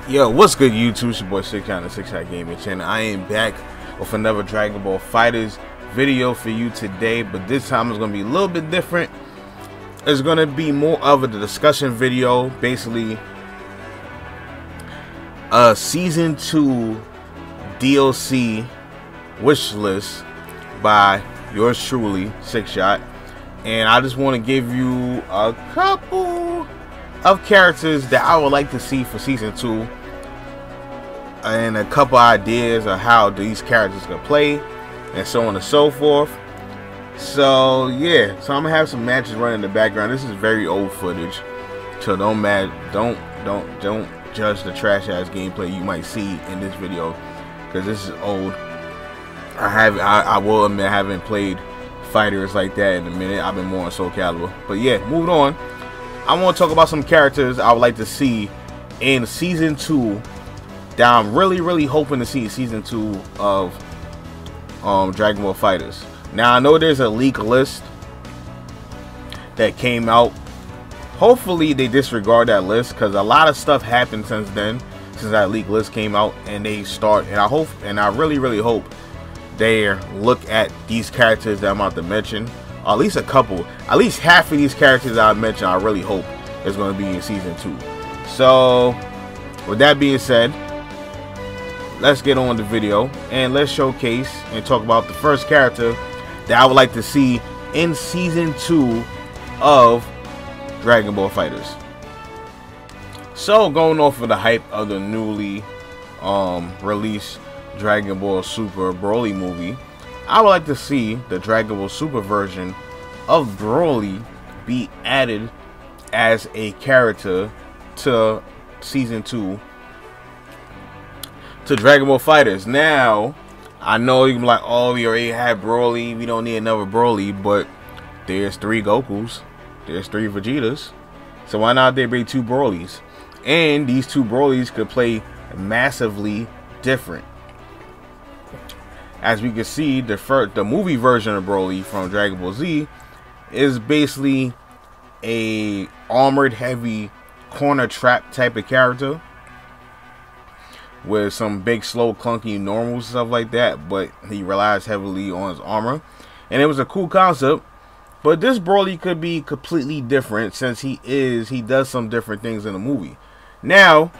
Yo, what's good YouTube? It's your boy SikShot and SikShot Gaming Channel. I am back with another Dragon Ball FighterZ video for you today, but this time it's going to be a little bit different. It's going to be more of a discussion video, basically a Season 2 DLC wish list by yours truly, SikShot. And I just want to give you a couple of characters that I would like to see for Season 2 and a couple ideas of how these characters can play and so on and so forth. So yeah, so I'm gonna have some matches running in the background. This is very old footage, so don't judge the trash ass gameplay you might see in this video, because this is old. I will admit I haven't played fighters like that in a minute. I've been more on Soul Calibur. But yeah, moving on, I want to talk about some characters I would like to see in Season 2 that I'm really hoping to see in Season 2 of Dragon Ball FighterZ. Now I know there's a leak list that came out. Hopefully they disregard that list, because a lot of stuff happened since then, since that leak list came out, and they start, and I hope, and I really hope they look at these characters that I'm about to mention. At least a couple, at least half of these characters that I mentioned, I really hope is going to be in Season 2. So with that being said, let's get on the video and let's showcase and talk about the first character that I would like to see in Season 2 of Dragon Ball FighterZ. So going off of the hype of the newly released Dragon Ball Super Broly movie, I would like to see the Dragon Ball Super version of Broly be added as a character to Season 2 to Dragon Ball FighterZ. Now, I know you can be like, oh, we already had Broly, we don't need another Broly, but there's 3 Gokus, there's 3 Vegetas, so why not they bring 2 Brolys? And these 2 Brolys could play massively different. As we can see, the movie version of Broly from Dragon Ball Z is basically a armored heavy corner trap type of character with some big slow clunky normal stuff like that, but he relies heavily on his armor, and it was a cool concept. But this Broly could be completely different, since he does some different things in the movie. Now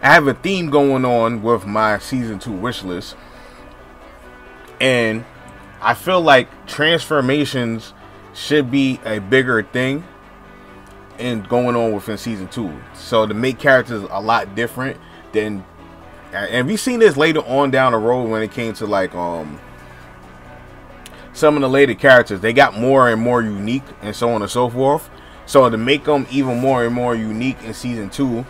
I have a theme going on with my Season 2 wish list, and I feel like transformations should be a bigger thing and going on within Season 2. So to make characters a lot different than, and we've seen this later on down the road when it came to like some of the later characters, they got more and more unique and so on and so forth. So to make them even more and more unique in Season 2,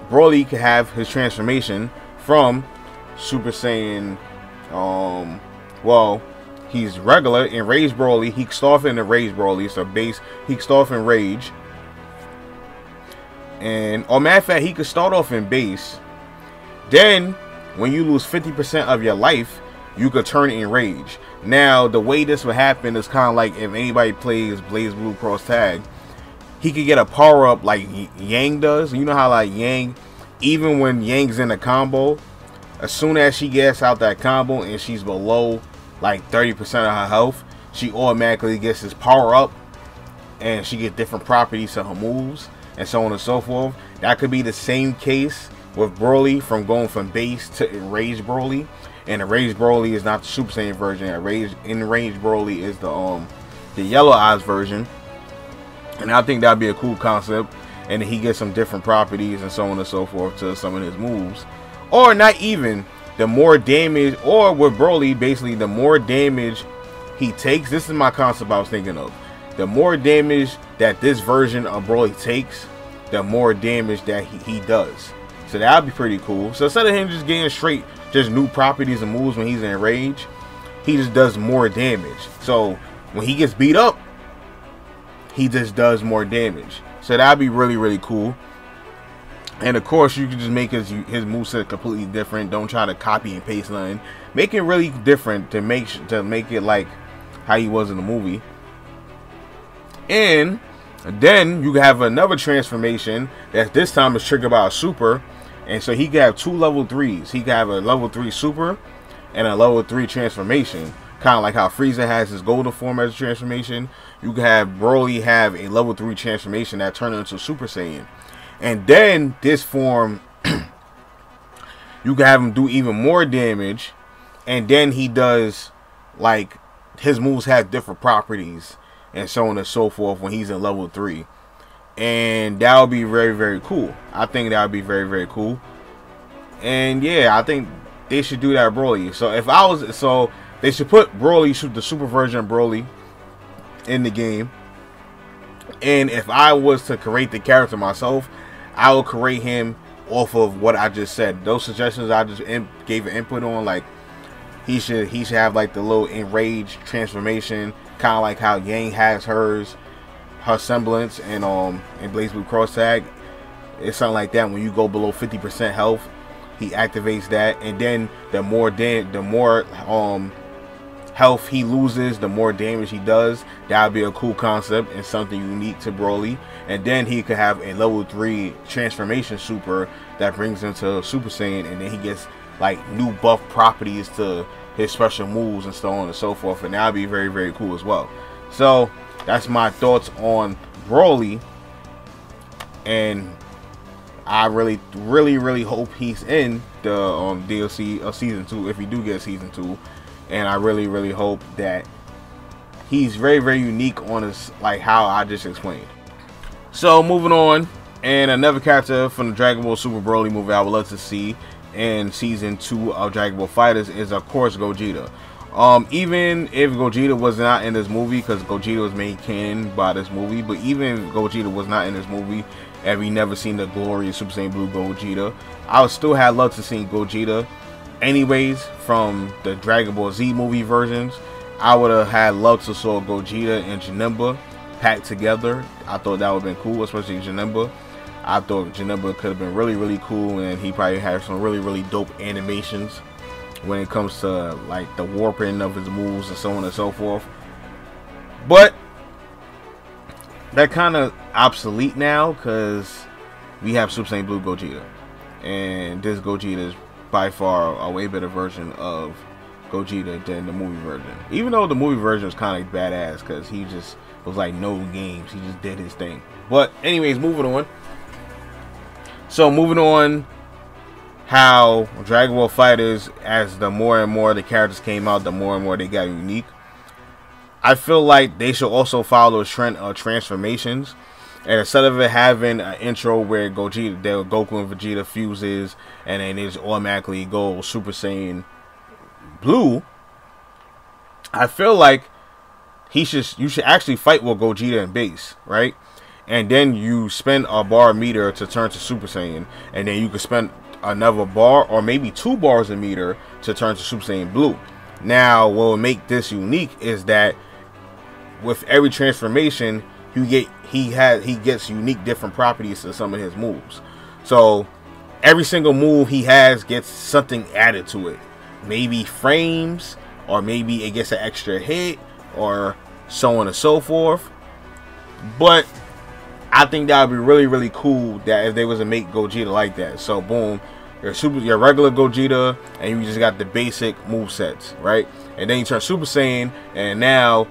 Broly could have his transformation from Super Saiyan, well, he's regular in Rage Broly. He can start off in the Rage Broly, so base, he can start off in Rage. And, or matter of fact, he could start off in base. Then, when you lose 50% of your life, you could turn it in Rage. Now, the way this would happen is kind of like if anybody plays Blaze Blue Cross Tag, he could get a power up like Yang does. You know how like Yang, even when Yang's in a combo, as soon as she gets out that combo and she's below like 30% of her health, she automatically gets this power up, and she gets different properties to her moves and so on and so forth. That could be the same case with Broly, from going from base to Enraged Broly. And the Enraged Broly is not the Super Saiyan version. Enraged Broly is the Yellow Eyes version. And I think that'd be a cool concept. And he gets some different properties and so on and so forth to some of his moves. Or not even, the more damage, or with Broly, basically the more damage he takes. This is my concept I was thinking of. The more damage that this version of Broly takes, the more damage that he does. So that'd be pretty cool. So instead of him just getting straight just new properties and moves when he's in Rage, he just does more damage. So when he gets beat up, he just does more damage. So that'd be really cool. And of course, you can just make his moveset completely different. Don't try to copy and paste nothing. Make it really different to make it like how he was in the movie. And And then you have another transformation that this time is triggered by a super. And so he can have 2 level 3s. He can have a level 3 super and a level 3 transformation. Kind of like how Frieza has his golden form as a transformation. You can have Broly have a level 3 transformation that turns into Super Saiyan. And then this form, you can have him do even more damage. And then he does, like, his moves have different properties and so on and so forth when he's in level 3. And that would be very, very cool. I think that would be very, very cool. And yeah, I think they should do that with Broly. So they should put Broly, the super version of Broly, in the game. And if I was to create the character myself, I would create him off of what I just said. Those suggestions I just gave an input on, like he should have like the little enraged transformation, kind of like how Yang has her semblance and Blaze Blue Cross Tag. It's something like that. When you go below 50% health, he activates that, and then the more health he loses, the more damage he does. That would be a cool concept and something unique to Broly. And then he could have a level 3 transformation super that brings him to Super Saiyan, and then he gets like new buff properties to his special moves and so on and so forth, and that would be very, very cool as well. So that's my thoughts on Broly, and I really, really, really hope he's in the DLC of Season 2, if we do get Season 2. And I really, really hope that he's very, very unique on his, like how I just explained. So moving on, and another character from the Dragon Ball Super Broly movie I would love to see in Season 2 of Dragon Ball FighterZ is, of course, Gogeta. Even if Gogeta was not in this movie, because Gogeta was made canon by this movie, but even if Gogeta was not in this movie and we never seen the glorious Super Saiyan Blue Gogeta, I would still have loved to see Gogeta anyways from the Dragon Ball Z movie versions. I would have had loved to saw Gogeta and Janemba packed together. I thought that would have been cool, especially Janemba. I thought Janemba could have been really, really cool, and he probably had some really, really dope animations when it comes to like the warping of his moves and so on and so forth. But that kind of obsolete now because we have Super Saiyan Blue Gogeta, and this Gogeta is by far a way better version of Gogeta than the movie version. Even though the movie version was kind of badass because he just was like no games, he just did his thing. But anyways, moving on. So moving on, how Dragon Ball FighterZ, as the more and more the characters came out, the more and more they got unique. I feel like they should also follow a trend of transformations, and instead of it having an intro where Goku and Vegeta fuses and then they just automatically go Super Saiyan Blue, I feel like you should actually fight with Gogeta in base, right? And then you spend a bar meter to turn to Super Saiyan, and then you can spend another bar or maybe 2 bars a meter to turn to Super Saiyan Blue. Now, what will make this unique is that with every transformation, he gets unique different properties to some of his moves. So every single move he has gets something added to it. Maybe frames, or maybe it gets an extra hit, or so on and so forth. But I think that would be really, really cool that if they was to make Gogeta like that. So boom, your regular Gogeta, and you just got the basic move sets, right? And then you turn Super Saiyan, and now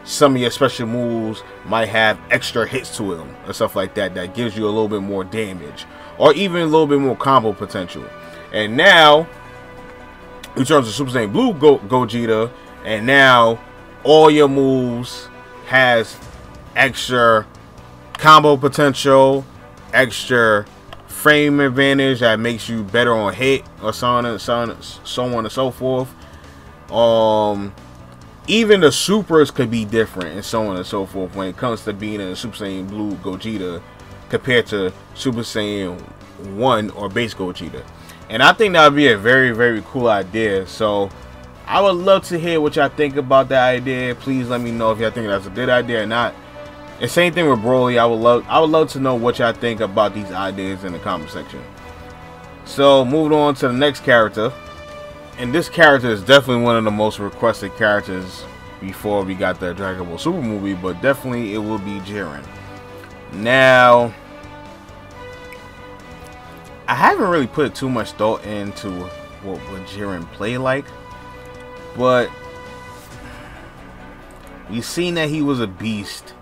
some of your special moves might have extra hits to them or stuff like that, that gives you a little bit more damage or even a little bit more combo potential. And now you turn to Super Saiyan Blue Gogeta, and now all your moves has extra combo potential, extra frame advantage that makes you better on hit, or so on and so forth. Even the supers could be different and so on and so forth when it comes to being in a Super Saiyan Blue Gogeta compared to Super Saiyan 1 or base Gogeta. And I think that would be a very, very cool idea. So I would love to hear what y'all think about that idea. Please let me know if y'all think that's a good idea or not. And same thing with Broly. I would love to know what y'all think about these ideas in the comment section. So moving on to the next character. And this character is definitely one of the most requested characters before we got the Dragon Ball Super movie, but definitely it will be Jiren. Now, I haven't really put too much thought into what would Jiren play like, but we've seen that he was a beast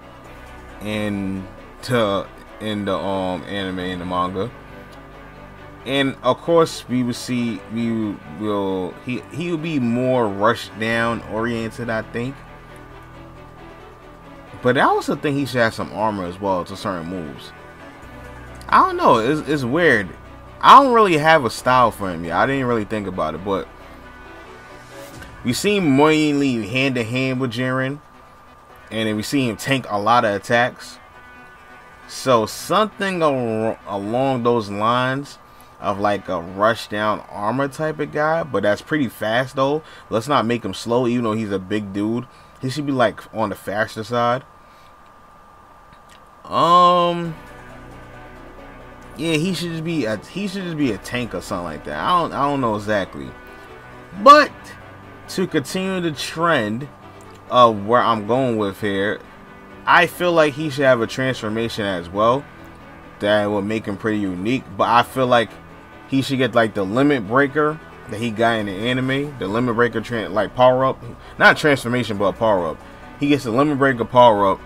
in the anime and the manga, and of course he will be more rushed down oriented, I think. But I also think he should have some armor as well to certain moves. I don't know, it's weird. I don't really have a style for him yet. I didn't really think about it, but we see him mainly hand to hand with Jiren, and then we see him tank a lot of attacks. So something along those lines of like a rush down armor type of guy, but that's pretty fast though. Let's not make him slow, even though he's a big dude. He should be like on the faster side. Yeah, he should just be a tank or something like that. I don't know exactly. But to continue the trend of where I'm going with here, I feel like he should have a transformation as well that will make him pretty unique. But I feel like he should get like the limit breaker that he got in the anime, the limit breaker like power up, not transformation but power up. He gets the limit breaker power up,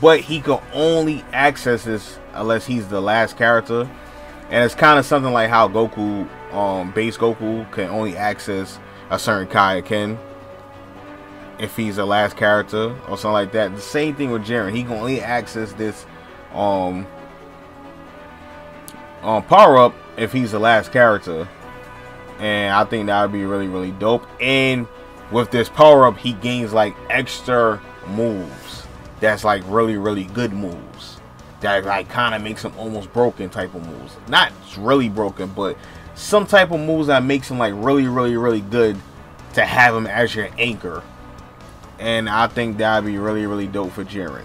but he can only access this unless he's the last character. And it's kind of something like how Goku, base Goku, can only access a certain Kaioken if he's the last character or something like that. The same thing with Jiren. He can only access this power up if he's the last character. And I think that would be really, really dope. And with this power up, he gains like extra moves that's like really, really good moves that like kind of makes him almost broken type of moves. Not really broken, but some type of moves that makes him like really, really, really good to have him as your anchor. And I think that would be really, really dope for Jiren.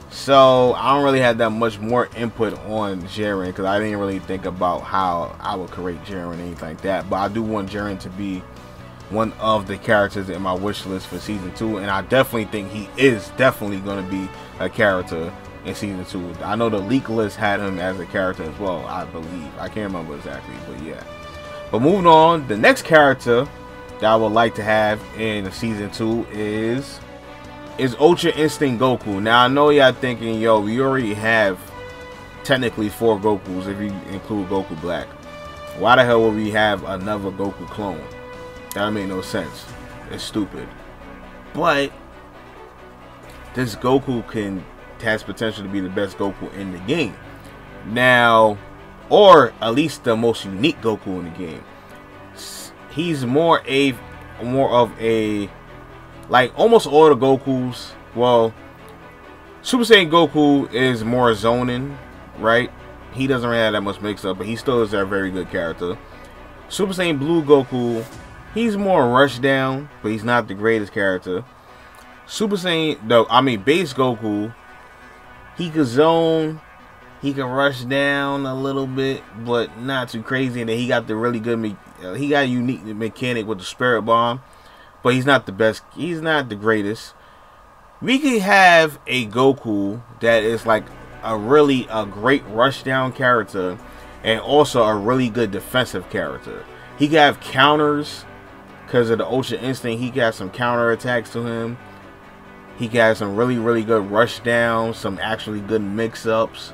So I don't really have that much more input on Jiren because I didn't really think about how I would create Jiren or anything like that. But I do want Jiren to be one of the characters in my wish list for season 2, and I definitely think he is definitely going to be a character in season 2. I know the leak list had him as a character as well, I believe. I can't remember exactly, but yeah. But moving on, the next character that I would like to have in season 2 is Ultra Instinct Goku. Now I know y'all thinking, yo, we already have technically 4 Gokus if you include Goku Black. Why the hell would we have another Goku clone? That make no sense. It's stupid. But this Goku has potential to be the best Goku in the game. Now, or at least the most unique Goku in the game. He's more of a like almost all the Gokus. Well, Super Saiyan Goku is more zoning, right? He doesn't really have that much mix up, but he still is a very good character. Super Saiyan Blue Goku, he's more rushed down, but he's not the greatest character. Super Saiyan, base Goku, he could zone, he can rush down a little bit, but not too crazy. And then he got the really good, he got a unique mechanic with the Spirit Bomb, but he's not the best, he's not the greatest. We could have a Goku that is like a great rush down character and also a really good defensive character. He could have counters because of the Ultra Instinct. He got some counter attacks to him. He got some really, really good rush downs, some actually good mix-ups.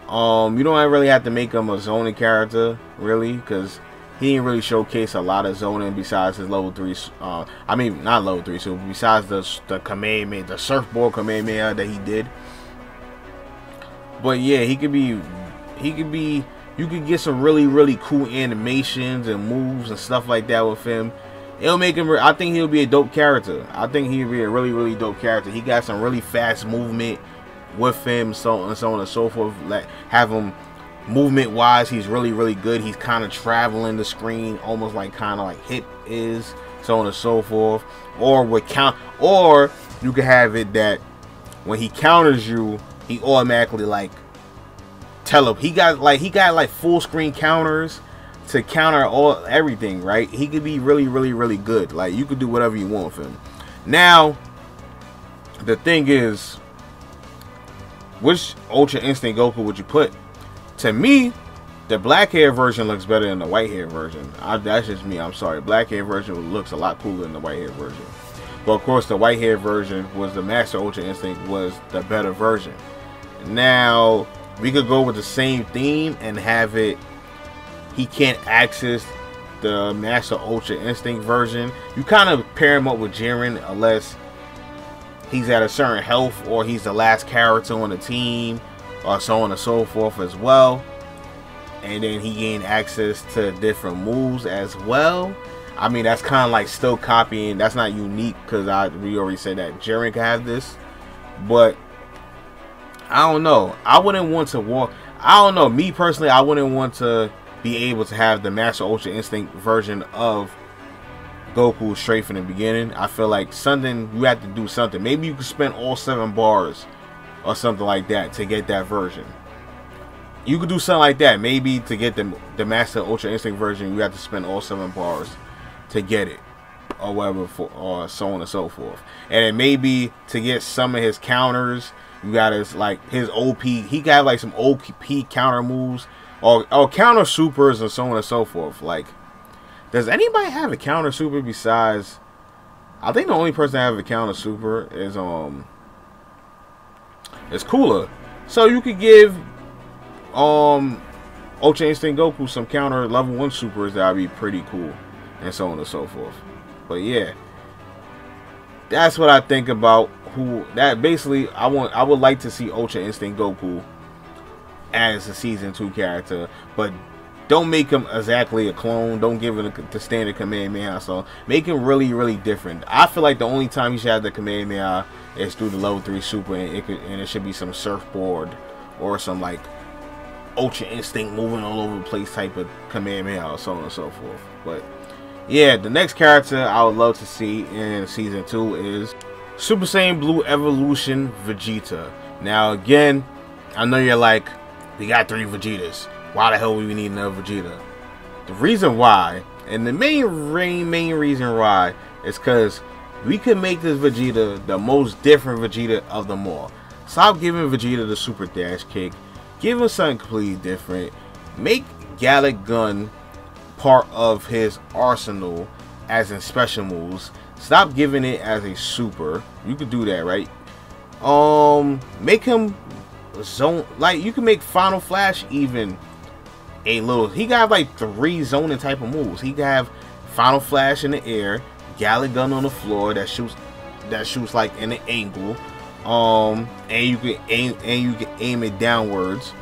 You don't really have to make him a zoning character, really, because he didn't really showcase a lot of zoning besides his level 3. Not level 3, so besides the Kamehameha, the surfboard Kamehameha that he did. But yeah, you could get some really, really cool animations and moves and stuff like that with him. It'll make him, I think he'll be a dope character. I think he'll be a really, really dope character. He got some really fast movement with him, so on and so forth. Like, have him movement wise, he's really, really good. He's kind of traveling the screen, almost like Hit is, so on and so forth. Or you could have it that when he counters you, he automatically like he got full screen counters to counter everything, right? He could be really, really, really good. Like, you could do whatever you want with him. Now, the thing is, which Ultra Instinct Goku would you put? To me, the black hair version looks better than the white hair version. That's just me. I'm sorry. Black hair version looks a lot cooler than the white hair version. But of course, the white hair version was the Master Ultra Instinct was the better version. Now we could go with the same theme and have it. He can't access the Master Ultra Instinct version. You kind of pair him up with Jiren unless he's at a certain health or he's the last character on the team or so on and so forth as well. And then he gained access to different moves as well. I mean, that's kind of like still copying. That's not unique because we already said that Jiren could have this. But I don't know. I wouldn't want to walk. I don't know. Me personally, I wouldn't want to be able to have the Master Ultra Instinct version of Goku straight from the beginning. I feel like something, you have to do something. Maybe you could spend all 7 bars or something like that to get that version. You could do something like that. Maybe to get the Master Ultra Instinct version, you have to spend all 7 bars to get it, or whatever, or so on and so forth. And then maybe to get some of his counters, you gotta, like, his OP. He got like some OP counter moves. Or counter supers and so on and so forth. Like, does anybody have a counter super besides? I think the only person that have a counter super is Cooler. So you could give Ultra Instinct Goku some counter level 1 supers that would be pretty cool, and so on and so forth. But yeah, that's what I think about who that. Basically, I would like to see Ultra Instinct Goku as a season 2 character, but don't make him exactly a clone. Don't give him the standard Kamehameha. So make him really, really different. I feel like the only time you should have the Kamehameha is through the level 3 super, and it should be some surfboard or some like Ultra Instinct moving all over the place type of Kamehameha or so on and so forth. But yeah, the next character I would love to see in season 2 is Super Saiyan Blue Evolution Vegeta. Now again, I know you're like, we got 3 Vegetas. Why the hell do we need another Vegeta? The reason why, and the main reason why, is because we can make this Vegeta the most different Vegeta of them all. Stop giving Vegeta the super dash kick. Give him something completely different. Make Gallic Gun part of his arsenal as in special moves. Stop giving it as a super. You could do that, right? Make him zone, like you can make Final Flash even a little. He got like 3 zoning type of moves. He can have Final Flash in the air, Gallic Gun on the floor that shoots like in an angle, and you can aim it downwards.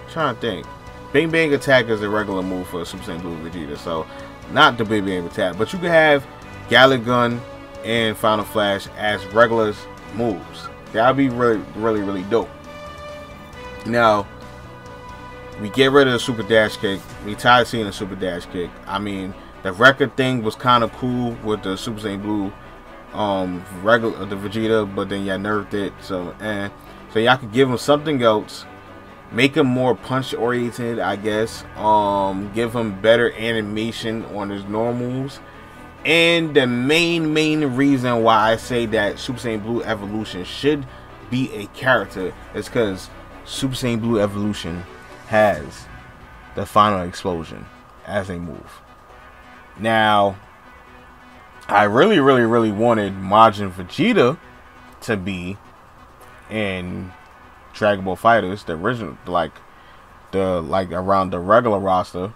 Trying to think. Bang Bang Attack is a regular move for Super Saiyan Blue Vegeta, so not the Bang Bang Attack, but you can have Gallic Gun and Final Flash as regular moves. That would be really, really, really dope. Now, we get rid of the super dash kick. We tired of seeing the super dash kick. I mean, the record thing was kind of cool with the Super Saiyan Blue, the Vegeta, but then y'all nerfed it. So y'all could give him something else. Make him more punch oriented, I guess. Give him better animation on his normals. And the main reason why I say that Super Saiyan Blue Evolution should be a character is because Super Saiyan Blue Evolution has the final explosion as a move. Now, I really wanted Majin Vegeta to be in Dragon Ball FighterZ, the original, like around the regular roster.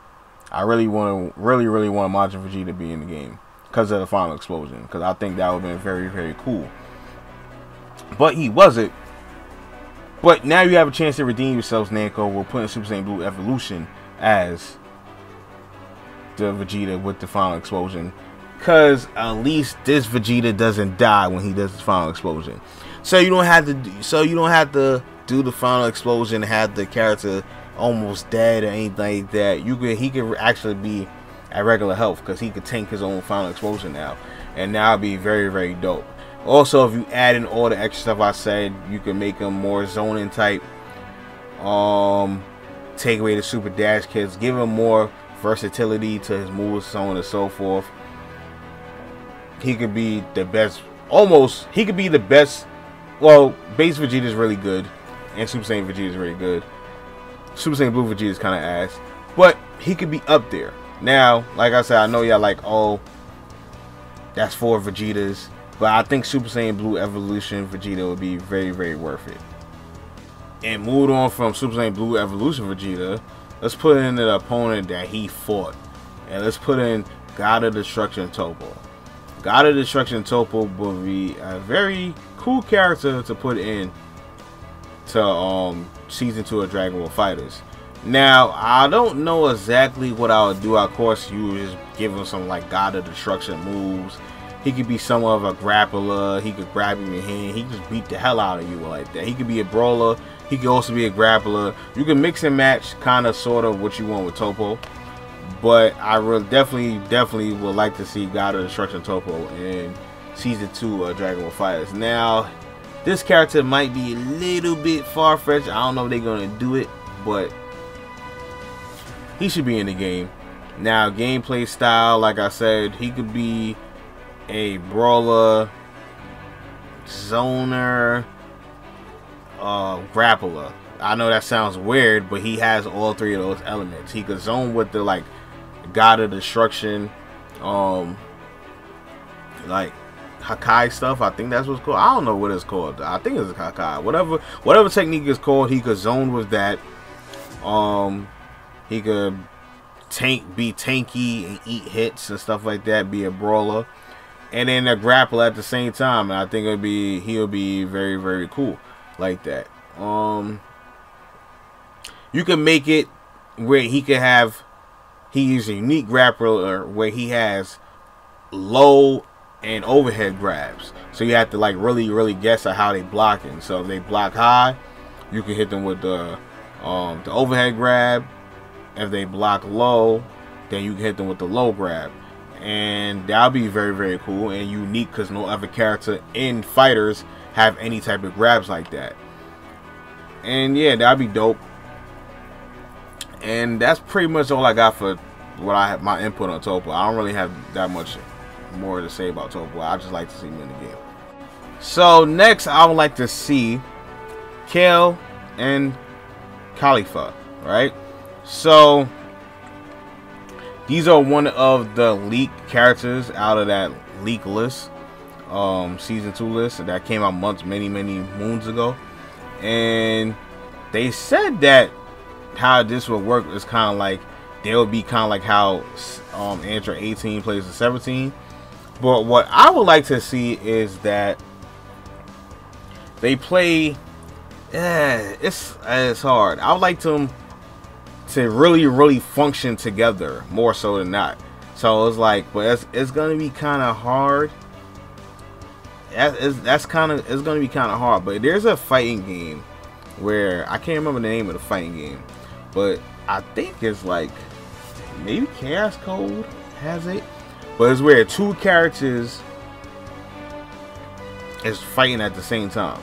I really want Majin Vegeta to be in the game because of the final explosion, because I think that would have been very, very cool. But he wasn't. But now you have a chance to redeem yourselves, Namco. We're putting Super Saiyan Blue Evolution as the Vegeta with the final explosion, because at least this Vegeta doesn't die when he does his final explosion. So you don't have to do the final explosion and have the character almost dead or anything like that. He could actually be at regular health because he could tank his own final explosion now, and that would be very, very dope. Also, if you add in all the extra stuff I said, you can make him more zoning type. Take away the super dash kits, give him more versatility to his moves, so on and so forth. He could be the best almost, he could be the best. Well, base Vegeta is really good, and Super Saiyan Vegeta is really good. Super Saiyan Blue Vegeta is kind of ass, but he could be up there. Now, like I said, I know y'all like, oh, that's 4 Vegetas, but I think Super Saiyan Blue Evolution Vegeta would be very, very worth it. And moved on from Super Saiyan Blue Evolution Vegeta, let's put in the opponent that he fought, and let's put in Gogeta Destruction Toppo. Gogeta Destruction Toppo will be a very cool character to put in to season 2 of Dragon Ball FighterZ. Now, I don't know exactly what I would do. Of course, you would just give him some like Gogeta Destruction moves. He could be somewhat of a grappler. He could grab you in your hand. He could just beat the hell out of you like that. He could be a brawler. He could also be a grappler. You can mix and match kind of sort of what you want with Toppo. But I really definitely would like to see Gogeta Destruction Toppo in season 2 of Dragon Ball FighterZ. Now, this character might be a little bit far-fetched. I don't know if they're gonna do it, but he should be in the game. Now, gameplay style, like I said, he could be a brawler, zoner, grappler. I know that sounds weird, but he has all 3 of those elements. He could zone with the like Gogeta Destruction, like Hakai stuff. I think that's what's called. I don't know what it's called. I think it's Hakai. Whatever technique is called, he could zone with that. He could be tanky and eat hits and stuff like that. Be a brawler, and then a grappler at the same time. And I think he'll be very, very cool like that. You can make it where he is a unique grappler where he has low and overhead grabs. So you have to like really guess at how they blocking. So if they block high, you can hit them with the overhead grab. If they block low, then you can hit them with the low grab. And that'll be very, very cool and unique because no other character in FighterZ have any type of grabs like that. And yeah, that'd be dope. And that's pretty much all I got for what I have my input on Toppo. I don't really have that much more to say about Toppo. I just like to see him in the game. So next, I would like to see Kale and Caulifla, right? So these are one of the leaked characters out of that leak list, season 2 list that came out many moons ago, and they said that how this would work is kind of like they would be kind of like how Android 18 plays the 17. But what I would like to see is that they play. It's hard. I would like them to really function together more so than not. So it's like, but it's gonna be kind of hard. It's gonna be kind of hard. But there's a fighting game where I can't remember the name of the fighting game, but I think it's like maybe Chaos Code has it. But it's where 2 characters is fighting at the same time.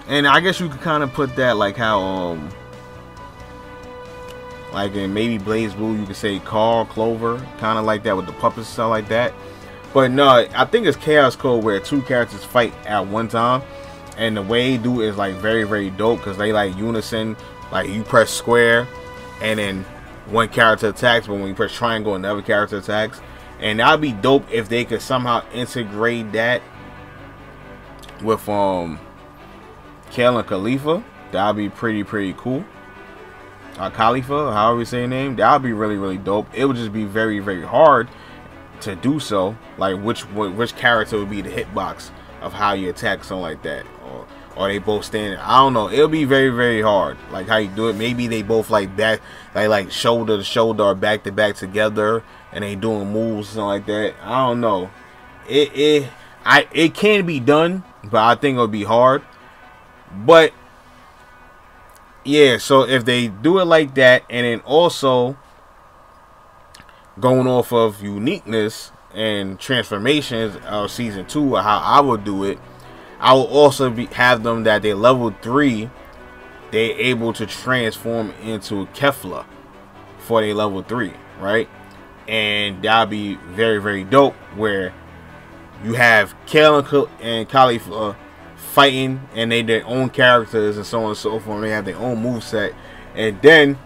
And I guess you could kind of put that like how like in maybe Blaze Blue you could say Carl Clover, kind of like that with the puppets and stuff like that. But no, I think it's Chaos Code where 2 characters fight at one time, and the way they do it is like very dope because they like unison. Like you press square and then one character attacks, but when you press triangle another character attacks. And that'd be dope if they could somehow integrate that with Kale and Caulifla. That'd be pretty cool. Caulifla, however you say your name, that'd be really dope. It would just be very hard to do so. Like which character would be the hitbox of how you attack, something like that, or they both stand. I don't know. It'll be very hard. Like how you do it. Maybe they both like back, like shoulder to shoulder or back to back together, and they doing moves or something like that. I don't know. It can be done, but I think it'll be hard. But yeah, so if they do it like that, and then also going off of uniqueness and transformations of season 2, or how I would do it, I will also have them that they level 3, they're able to transform into Kefla for their level 3, right? And that'll be very dope, where you have Kale and Caulifla fighting, and they their own characters and so on and so forth. And they have their own moveset, and then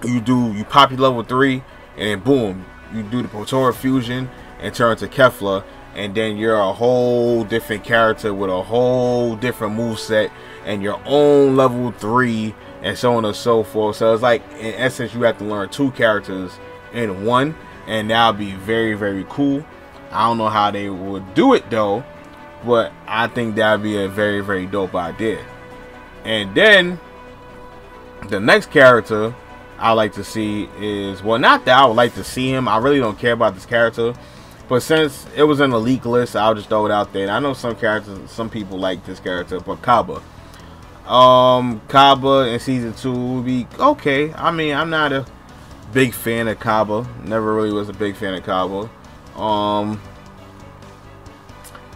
you pop your level 3, and then boom, you do the Potora fusion and turn to Kefla, and then you're a whole different character with a whole different moveset and your own level 3 and so on and so forth. So it's like, in essence, you have to learn 2 characters in one, and that'll be very, very cool. I don't know how they would do it though, but I think that'd be a very, very dope idea. And then the next character I like to see is, well, not that I would like to see him, I really don't care about this character, but since it was in the leak list, I'll just throw it out there. And I know some people like this character, but Cabba. Cabba in season 2 would be okay. I mean, I'm not a big fan of Cabba. Never really was a big fan of Cabba.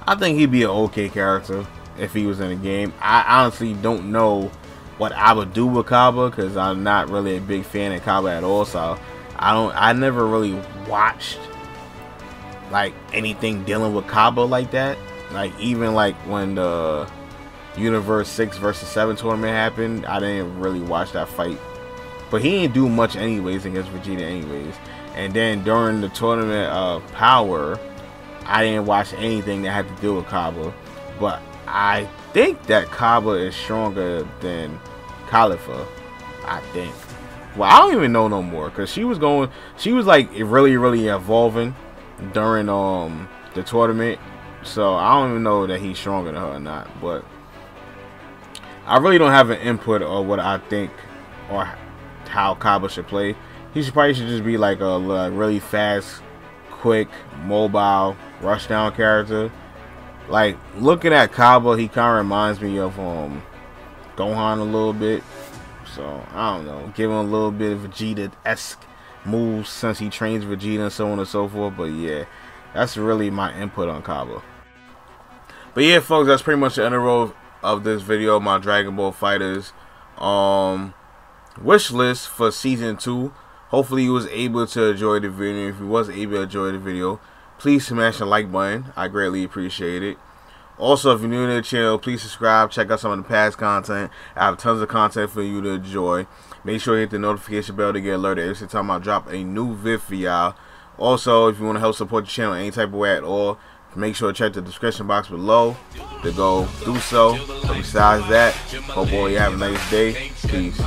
I think he'd be an okay character if he was in the game. I honestly don't know what I would do with Cabba, because I'm not really a big fan of Cabba at all. So I never really watched like anything dealing with Cabba like that. Like even like when the Universe 6 vs 7 tournament happened, I didn't really watch that fight. But he didn't do much anyways against Vegeta anyways. And then during the tournament of Power, I didn't watch anything that had to do with Cabba. But I think that Cabba is stronger than Caulifla. I think. Well, I don't even know no more, because she was like really evolving during the tournament. So I don't even know that he's stronger than her or not. But I really don't have an input on what I think or how Cabba should play. He probably should just be like a really fast, quick, mobile, rush down character. Like, looking at Cabba, he kind of reminds me of Gohan a little bit. So I don't know, give him a little bit of Vegeta-esque moves since he trains Vegeta and so on and so forth. But yeah, that's really my input on Cabba. But yeah, folks, that's pretty much the end of this video. My Dragon Ball FighterZ wish list for season 2. Hopefully you was able to enjoy the video. If you was able to enjoy the video, please smash the like button. I greatly appreciate it. Also, if you're new to the channel, please subscribe. Check out some of the past content. I have tons of content for you to enjoy. Make sure you hit the notification bell to get alerted every time I drop a new vid for y'all. Also, if you want to help support the channel any type of way at all, make sure to check the description box below to go do so. But besides that, hope all you have a nice day. Peace.